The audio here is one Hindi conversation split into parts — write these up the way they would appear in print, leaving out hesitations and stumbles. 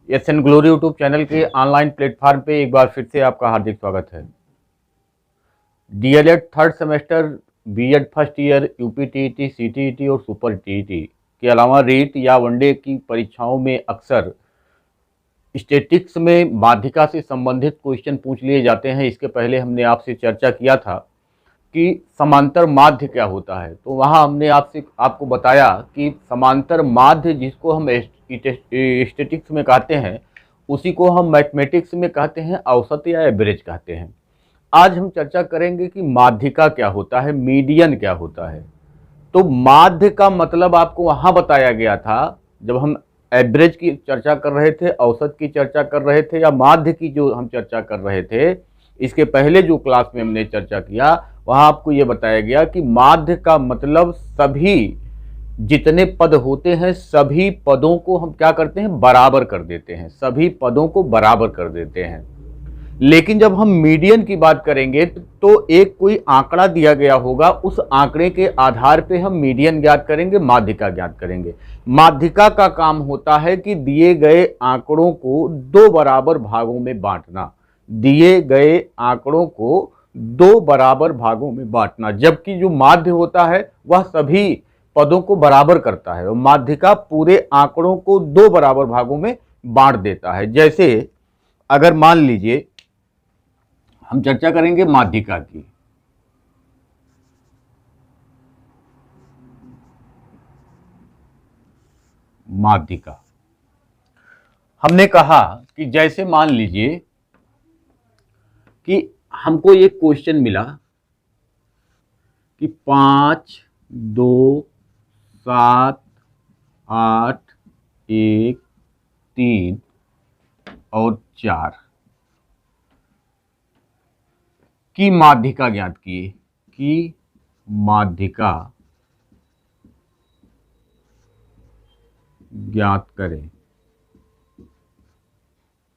S N glory YouTube channel के ऑनलाइन प्लेटफॉर्म पे एक बार फिर से आपका हार्दिक स्वागत है। DElEd third semester, BEd first year, UPTET, CTET और सुपर टीईटी के अलावा रीट या वनडे की परीक्षाओं में अक्सर स्टैटिस्टिक्स में माध्यिका से संबंधित क्वेश्चन पूछ लिए जाते हैं। इसके पहले हमने आपसे चर्चा किया था कि समांतर माध्य क्या होता है, तो वहाँ हमने आपको बताया कि समांतर माध्य जिसको हम स्टैटिस्टिक्स में कहते हैं, उसी को हम मैथमेटिक्स में कहते हैं औसत या एवरेज कहते हैं। आज हम चर्चा करेंगे कि माध्यिका क्या होता है, मीडियन क्या होता है। तो माध्य का मतलब आपको वहाँ बताया गया था जब हम एवरेज की चर्चा कर रहे थे, औसत की चर्चा कर रहे थे या माध्य की जो हम चर्चा कर रहे थे। इसके पहले जो क्लास में हमने चर्चा किया वहाँ आपको ये बताया गया कि माध्य का मतलब सभी जितने पद होते हैं सभी पदों को हम क्या करते हैं, बराबर कर देते हैं, सभी पदों को बराबर कर देते हैं। लेकिन जब हम मीडियन की बात करेंगे तो एक कोई आंकड़ा दिया गया होगा, उस आंकड़े के आधार पे हम मीडियन ज्ञात करेंगे, माध्यिका ज्ञात करेंगे। माध्यिका का काम होता है कि दिए गए आंकड़ों को दो बराबर भागों में बांटना, दिए गए आंकड़ों को दो बराबर भागों में बांटना, जबकि जो माध्य होता है वह सभी पदों को बराबर करता है और माध्यिका पूरे आंकड़ों को दो बराबर भागों में बांट देता है। जैसे अगर मान लीजिए हम चर्चा करेंगे माध्यिका की। माध्यिका हमने कहा कि जैसे मान लीजिए कि हमको एक क्वेश्चन मिला कि 5, 2, 7, 8, 1, 3 और 4 की माध्यिका ज्ञात किए, की माध्यिका ज्ञात करें।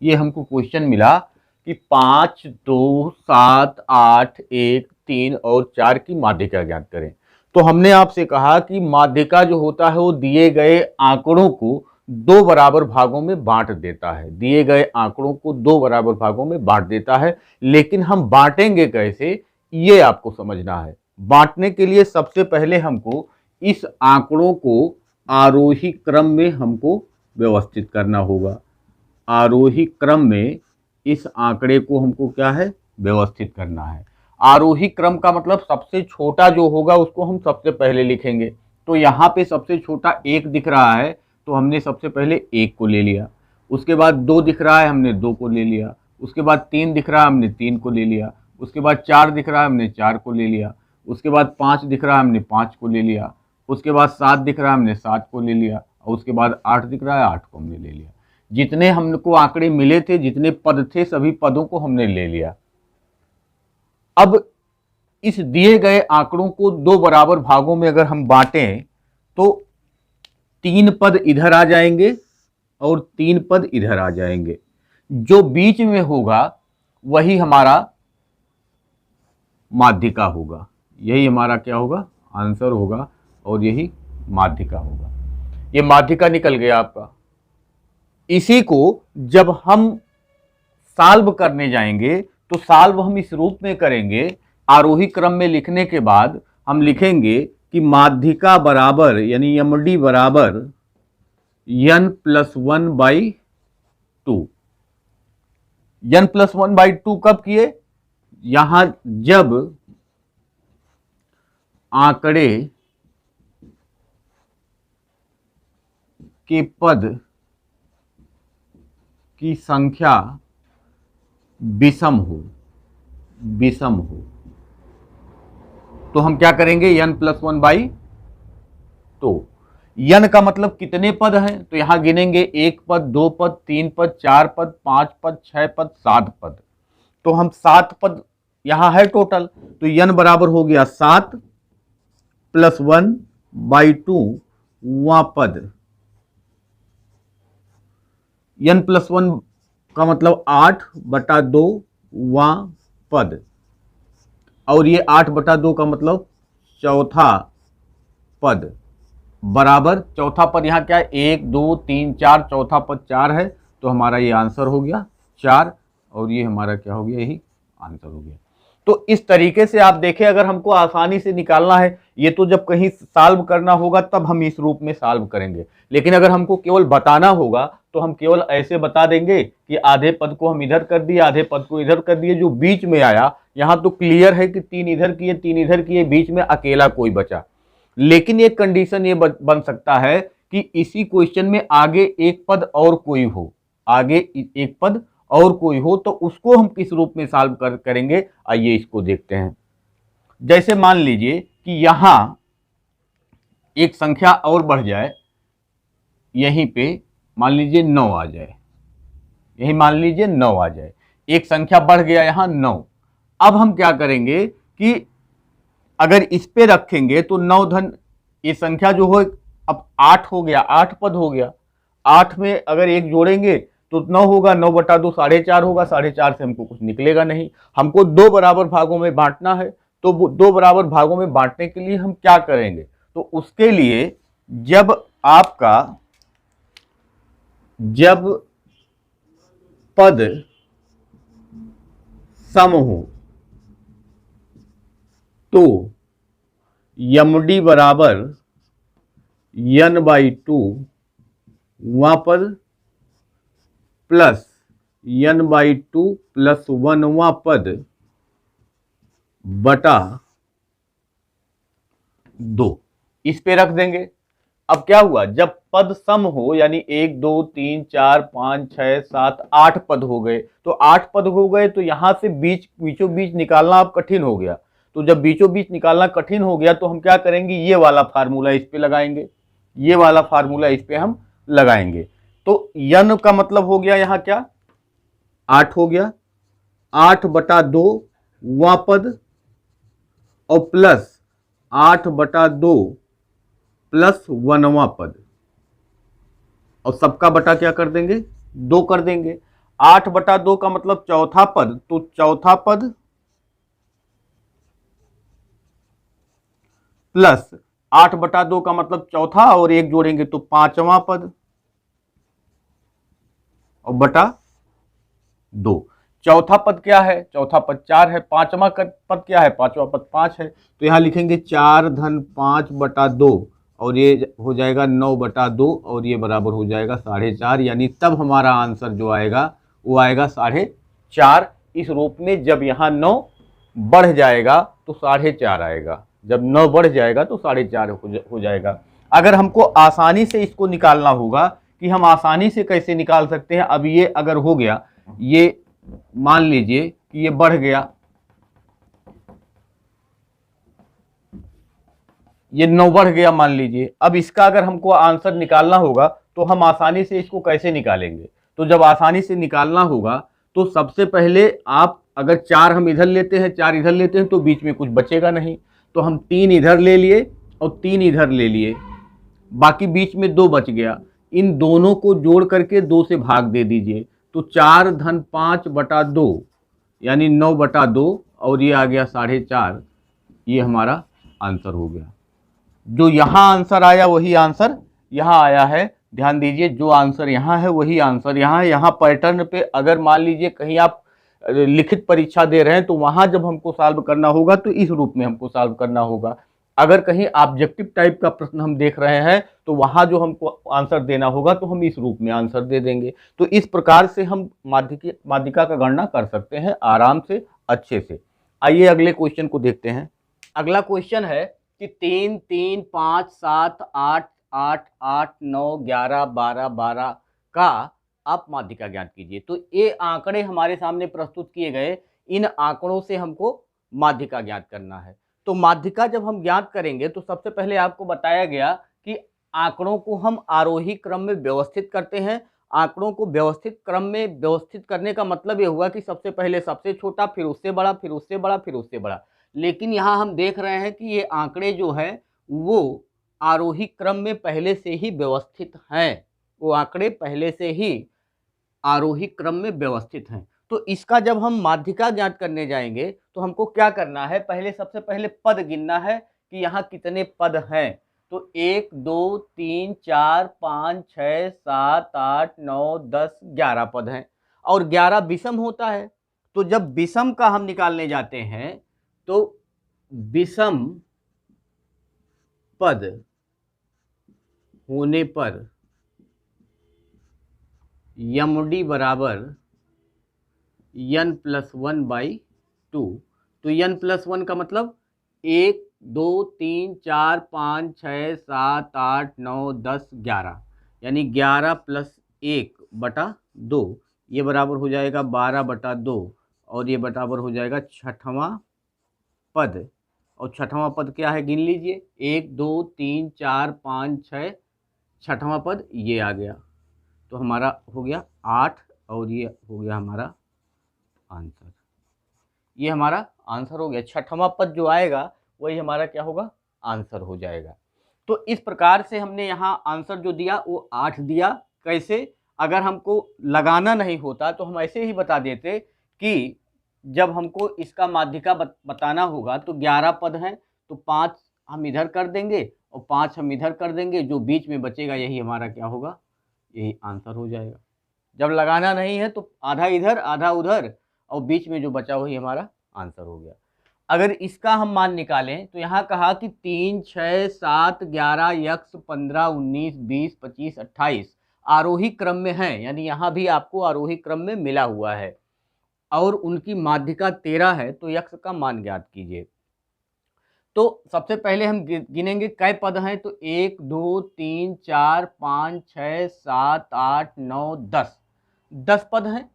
ये हमको क्वेश्चन मिला कि 5, 2, 7, 8, 1, 3 और 4 की माध्यिका ज्ञात करें। तो हमने आपसे कहा कि माध्यिका जो होता है वो दिए गए आंकड़ों को दो बराबर भागों में बांट देता है, दिए गए आंकड़ों को दो बराबर भागों में बांट देता है। लेकिन हम बांटेंगे कैसे, ये आपको समझना है। बांटने के लिए सबसे पहले हमको इस आंकड़ों को आरोही क्रम में हमको व्यवस्थित करना होगा। आरोही क्रम में इस आंकड़े को हमको क्या है, व्यवस्थित करना है। आरोही क्रम का मतलब सबसे छोटा जो होगा उसको हम सबसे पहले लिखेंगे। तो यहाँ पे सबसे छोटा 1 दिख रहा है तो हमने सबसे पहले 1 को ले लिया। उसके बाद 2 दिख रहा है, हमने 2 को ले लिया। उसके बाद 3 दिख रहा है, हमने 3 को ले लिया। उसके बाद 4 दिख रहा है, हमने 4 को ले लिया। उसके बाद 5 दिख रहा है, हमने 5 को ले लिया। उसके बाद 7 दिख रहा है, हमने 7 को ले लिया। और उसके बाद 8 दिख रहा है, 8 को हमने ले लिया। जितने हमको आंकड़े मिले थे, जितने पद थे, सभी पदों को हमने ले लिया। अब इस दिए गए आंकड़ों को दो बराबर भागों में अगर हम बांटें तो 3 पद इधर आ जाएंगे और 3 पद इधर आ जाएंगे। जो बीच में होगा वही हमारा माध्यिका होगा। यही हमारा क्या होगा, आंसर होगा और यही माध्यिका होगा। ये माध्यिका निकल गया आपका। इसी को जब हम सॉल्व करने जाएंगे तो सॉल्व हम इस रूप में करेंगे। आरोही क्रम में लिखने के बाद हम लिखेंगे कि माध्यिका बराबर यानी एमडी बराबर n+1/2। n+1/2 कब किए, यहां जब आंकड़े के पद की संख्या विषम हो, विषम हो तो हम क्या करेंगे, n+1/2। n का मतलब कितने पद हैं, तो यहां गिनेंगे 1 पद, 2 पद, 3 पद, 4 पद, 5 पद, 6 पद, 7 पद। तो हम 7 पद यहां है टोटल, तो n बराबर हो गया 7 + 1/2 वां पद। n+1 का मतलब 8/2 वां पद, और ये 8/2 का मतलब चौथा पद बराबर चौथा पद यहाँ क्या है, 1 2 3 4, चौथा पद 4 है तो हमारा ये आंसर हो गया 4 और ये हमारा क्या हो गया, यही आंसर हो गया। तो इस तरीके से आप देखें, अगर हमको आसानी से निकालना है, ये तो जब कहीं सॉल्व करना होगा तब हम इस रूप में सॉल्व करेंगे, लेकिन अगर हमको केवल बताना होगा तो हम केवल ऐसे बता देंगे कि आधे पद को हम इधर कर दिए, आधे पद को इधर कर दिए, जो बीच में आया यहां तो क्लियर है कि 3 इधर किए 3 इधर किए, बीच में अकेला कोई बचा। लेकिन एक कंडीशन ये बन सकता है कि इसी क्वेश्चन में आगे एक पद और कोई हो, आगे एक पद और कोई हो, तो उसको हम किस रूप में सॉल्व करेंगे, आइए इसको देखते हैं। जैसे मान लीजिए कि यहां एक संख्या और बढ़ जाए, यहीं पे मान लीजिए 9 आ जाए, यही मान लीजिए 9 आ जाए, एक संख्या बढ़ गया यहां 9। अब हम क्या करेंगे कि अगर इस पे रखेंगे तो 9 धन ये संख्या जो हो, अब 8 हो गया, 8 पद हो गया, 8 में अगर एक जोड़ेंगे तो 9 होगा, 9 बटा 2 4.5 होगा, 4.5 से हमको कुछ निकलेगा नहीं। हमको 2 बराबर भागों में बांटना है, तो 2 बराबर भागों में बांटने के लिए हम क्या करेंगे, तो उसके लिए जब पद सम हो तो यमडी बराबर n/2 वहां पद प्लस n/2 प्लस 1वां पद बटा 2 इस पे रख देंगे। अब क्या हुआ, जब पद सम हो यानी 1 2 3 4 5 6 7 8 पद हो गए, तो 8 पद हो गए तो यहां से बीचों बीच निकालना अब कठिन हो गया। तो जब बीचों बीच निकालना कठिन हो गया तो हम क्या करेंगे, ये वाला फार्मूला इस पे लगाएंगे, ये वाला फार्मूला इस पे हम लगाएंगे। तो n का मतलब हो गया यहां क्या, 8 हो गया, 8 बटा 2 वां पद और प्लस 8 बटा 2 प्लस 1वां पद, और सबका बटा क्या कर देंगे, 2 कर देंगे। 8 बटा 2 का मतलब चौथा पद, तो चौथा पद प्लस 8 बटा 2 का मतलब चौथा और एक जोड़ेंगे तो 5वां पद और बटा 2। चौथा पद क्या है, चौथा पद 4 है, 5वां पद क्या है, 5वां पद 5 है, तो यहां लिखेंगे 4 धन 5 बटा 2 और ये हो जाएगा 9 बटा 2 और ये बराबर हो जाएगा 4.5, यानी तब हमारा आंसर जो आएगा वो आएगा 4.5 इस रूप में। जब यहाँ 9 बढ़ जाएगा तो 4.5 आएगा, जब 9 बढ़ जाएगा तो 4.5 हो जाएगा। अगर हमको आसानी से इसको निकालना होगा कि हम आसानी से कैसे निकाल सकते हैं, अब ये अगर हो गया, ये मान लीजिए कि ये बढ़ गया, ये 9 बढ़ गया मान लीजिए। अब इसका अगर हमको आंसर निकालना होगा तो हम आसानी से इसको कैसे निकालेंगे, तो जब आसानी से निकालना होगा तो सबसे पहले आप अगर 4 हम इधर लेते हैं, 4 इधर लेते हैं तो बीच में कुछ बचेगा नहीं, तो हम 3 इधर ले लिए और 3 इधर ले लिए, बाकी बीच में 2 बच गया। इन दोनों को जोड़ करके 2 से भाग दे दीजिए, तो 4 धन 5 बटा 2 यानी 9 बटा 2 और ये आ गया 4.5, ये हमारा आंसर हो गया। जो यहाँ आंसर आया वही आंसर यहाँ आया है, ध्यान दीजिए, जो आंसर यहाँ है वही आंसर यहाँ है। यहाँ पैटर्न पे अगर मान लीजिए कहीं आप लिखित परीक्षा दे रहे हैं तो वहाँ जब हमको सॉल्व करना होगा तो इस रूप में हमको सॉल्व करना होगा। अगर कहीं ऑब्जेक्टिव टाइप का प्रश्न हम देख रहे हैं तो वहाँ जो हमको आंसर देना होगा तो हम इस रूप में आंसर दे देंगे। तो इस प्रकार से हम माध्यिका का गणना कर सकते हैं आराम से, अच्छे से। आइए अगले क्वेश्चन को देखते हैं। अगला क्वेश्चन है कि 3 3 5 7 8 8 8 9 11 12 12 का आप माध्यिका ज्ञात कीजिए। तो ये आंकड़े हमारे सामने प्रस्तुत किए गए, इन आंकड़ों से हमको माध्यिका ज्ञात करना है। तो माध्यिका जब हम ज्ञात करेंगे तो सबसे पहले आपको बताया गया कि आंकड़ों को हम आरोही क्रम में व्यवस्थित करते हैं। आंकड़ों को व्यवस्थित क्रम में व्यवस्थित करने का मतलब ये हुआ कि सबसे पहले सबसे छोटा, फिर उससे बड़ा, फिर उससे बड़ा, फिर उससे बड़ा। लेकिन यहाँ हम देख रहे हैं कि ये आंकड़े जो है वो आरोही क्रम में पहले से ही व्यवस्थित हैं, वो आंकड़े पहले से ही आरोही क्रम में व्यवस्थित हैं। तो इसका जब हम माध्यिका ज्ञात करने जाएंगे तो हमको क्या करना है, पहले सबसे पहले पद गिनना है कि यहाँ कितने पद हैं। तो 1 2 3 4 5 6 7 8 9 10 11 पद हैं और 11 विषम होता है। तो जब विषम का हम निकालने जाते हैं तो विषम पद होने पर यमडी बराबर n+1/2। तो n+1 का मतलब 1 2 3 4 5 6 7 8 9 10 11 यानी 11 + 1/2 ये बराबर हो जाएगा 12/2 और ये बराबर हो जाएगा छठवां पद। और छठवां पद क्या है गिन लीजिए 1 2 3 4 5 6 छठवां पद ये आ गया। तो हमारा हो गया 8 और ये हो गया हमारा आंसर। ये हमारा आंसर हो गया। छठवां पद जो आएगा वही हमारा क्या होगा आंसर हो जाएगा। तो इस प्रकार से हमने यहाँ आंसर जो दिया वो 8 दिया। कैसे? अगर हमको लगाना नहीं होता तो हम ऐसे ही बता देते कि जब हमको इसका माध्यिका बताना होगा तो 11 पद हैं तो 5 हम इधर कर देंगे और 5 हम इधर कर देंगे, जो बीच में बचेगा यही हमारा क्या होगा, यही आंसर हो जाएगा। जब लगाना नहीं है तो आधा इधर आधा उधर और बीच में जो बचा वही हमारा आंसर हो गया। अगर इसका हम मान निकालें तो यहाँ कहा कि 3 6 7 11 यक्ष 15 19 20 25 28 आरोही क्रम में है, यानी यहाँ भी आपको आरोही क्रम में मिला हुआ है और उनकी माध्यिका 13 है। तो यक्ष का मान ज्ञात कीजिए। तो सबसे पहले हम गिनेंगे कै पद हैं तो 1 2 3 4 5 6 7 8 9 10 10 पद हैं।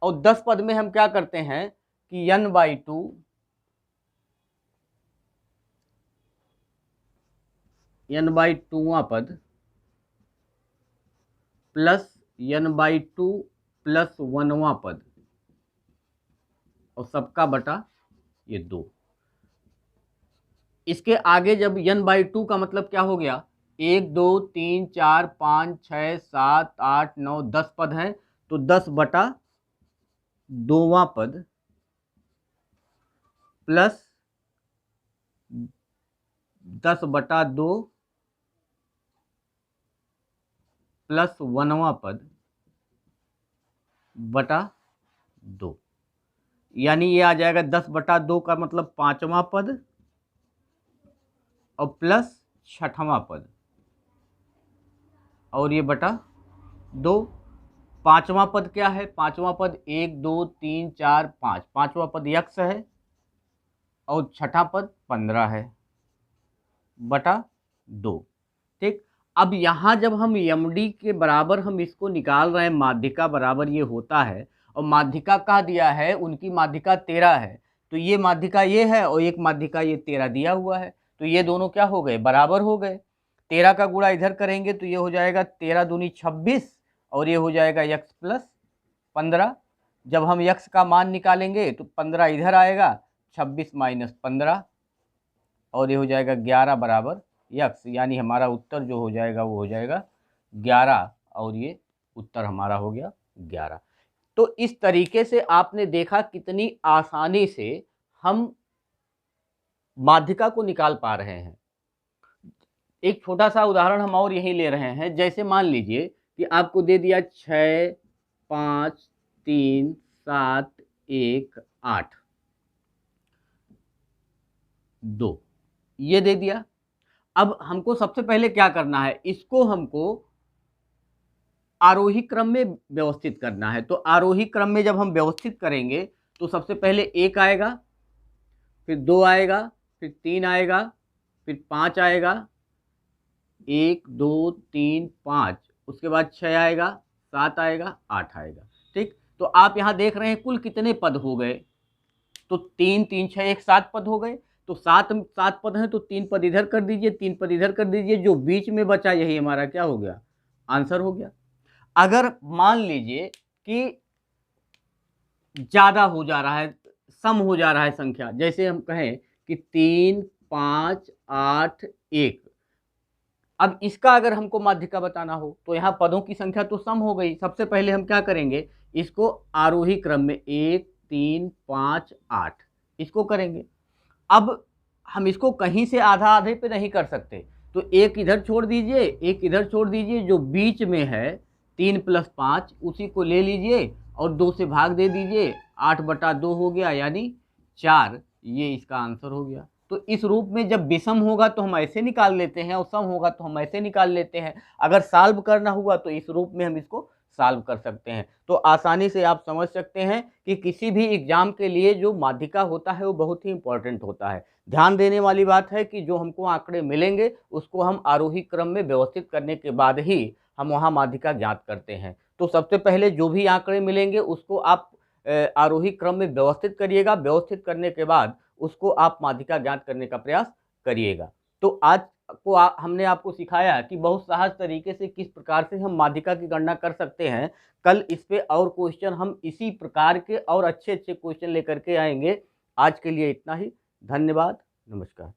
और 10 पद में हम क्या करते हैं कि n/2 n/2वां पद प्लस n/2 + 1वां पद और सबका बटा ये 2। इसके आगे जब n/2 का मतलब क्या हो गया 1 2 3 4 5 6 7 8 9 10 पद हैं तो 10/2वां पद प्लस 10/2 प्लस 1वां पद बटा 2, यानी ये आ जाएगा 10/2 का मतलब 5वां पद और प्लस छठवां पद और ये बटा 2। 5वां पद क्या है? 5वां पद 1 2 3 4 5, 5वां पद यक्ष है और छठा पद 15 है बटा 2। ठीक, अब यहाँ जब हम यमडी के बराबर हम इसको निकाल रहे हैं, माध्यिका बराबर ये होता है और माध्यिका का दिया है, उनकी माध्यिका 13 है तो ये माध्यिका ये है और एक माध्यिका ये 13 दिया हुआ है तो ये दोनों क्या हो गए, बराबर हो गए। 13 का गुणा इधर करेंगे तो ये हो जाएगा 13 दूनी 26 और ये हो जाएगा यक्ष प्लस 15। जब हम यक्ष का मान निकालेंगे तो 15 इधर आएगा, 26 - 15 और ये हो जाएगा 11 बराबर यक्ष, यानी हमारा उत्तर जो हो जाएगा वो हो जाएगा 11 और ये उत्तर हमारा हो गया 11। तो इस तरीके से आपने देखा कितनी आसानी से हम माध्यिका को निकाल पा रहे हैं। एक छोटा सा उदाहरण हम और यहीं ले रहे हैं। जैसे मान लीजिए कि आपको दे दिया 6 5 3 7 1 8 2 ये दे दिया। अब हमको सबसे पहले क्या करना है, इसको हमको आरोही क्रम में व्यवस्थित करना है। तो आरोही क्रम में जब हम व्यवस्थित करेंगे तो सबसे पहले 1 आएगा, फिर 2 आएगा, फिर 3 आएगा, फिर 5 आएगा, 1 2 3 5, उसके बाद 6 आएगा, 7 आएगा, 8 आएगा। ठीक, तो आप यहाँ देख रहे हैं कुल कितने पद हो गए, तो 3 3 6 1 7 पद हो गए। तो 7 पद हैं तो 3 पद इधर कर दीजिए, 3 पद इधर कर दीजिए, जो बीच में बचा यही हमारा क्या हो गया, आंसर हो गया। अगर मान लीजिए कि ज़्यादा हो जा रहा है, सम हो जा रहा है संख्या, जैसे हम कहें कि 3 5 8 1, अब इसका अगर हमको माध्यिका बताना हो तो यहाँ पदों की संख्या तो सम हो गई। सबसे पहले हम क्या करेंगे, इसको आरोही क्रम में 1 3 5 8 इसको करेंगे। अब हम इसको कहीं से आधा आधे पे नहीं कर सकते तो एक इधर छोड़ दीजिए, एक इधर छोड़ दीजिए, जो बीच में है 3 + 5 उसी को ले लीजिए और 2 से भाग दे दीजिए, 8/2 हो गया यानी 4। ये इसका आंसर हो गया। तो इस रूप में जब विषम होगा तो हम ऐसे निकाल लेते हैं और सम होगा तो हम ऐसे निकाल लेते हैं। अगर सॉल्व करना हुआ तो इस रूप में हम इसको सॉल्व कर सकते हैं। तो आसानी से आप समझ सकते हैं कि किसी भी एग्जाम के लिए जो माध्यिका होता है वो बहुत ही इंपॉर्टेंट होता है। ध्यान देने वाली बात है कि जो हमको आंकड़े मिलेंगे उसको हम आरोही क्रम में व्यवस्थित करने के बाद ही हम वहाँ माध्यिका ज्ञात करते हैं। तो सबसे पहले जो भी आंकड़े मिलेंगे उसको आप आरोही क्रम में व्यवस्थित करिएगा। व्यवस्थित करने के बाद उसको आप माध्यिका ज्ञात करने का प्रयास करिएगा। तो आज को हमने आपको सिखाया कि बहुत सहज तरीके से किस प्रकार से हम माध्यिका की गणना कर सकते हैं। कल इस पे और क्वेश्चन हम इसी प्रकार के और अच्छे-अच्छे क्वेश्चन लेकर के आएँगे। आज के लिए इतना ही। धन्यवाद। नमस्कार।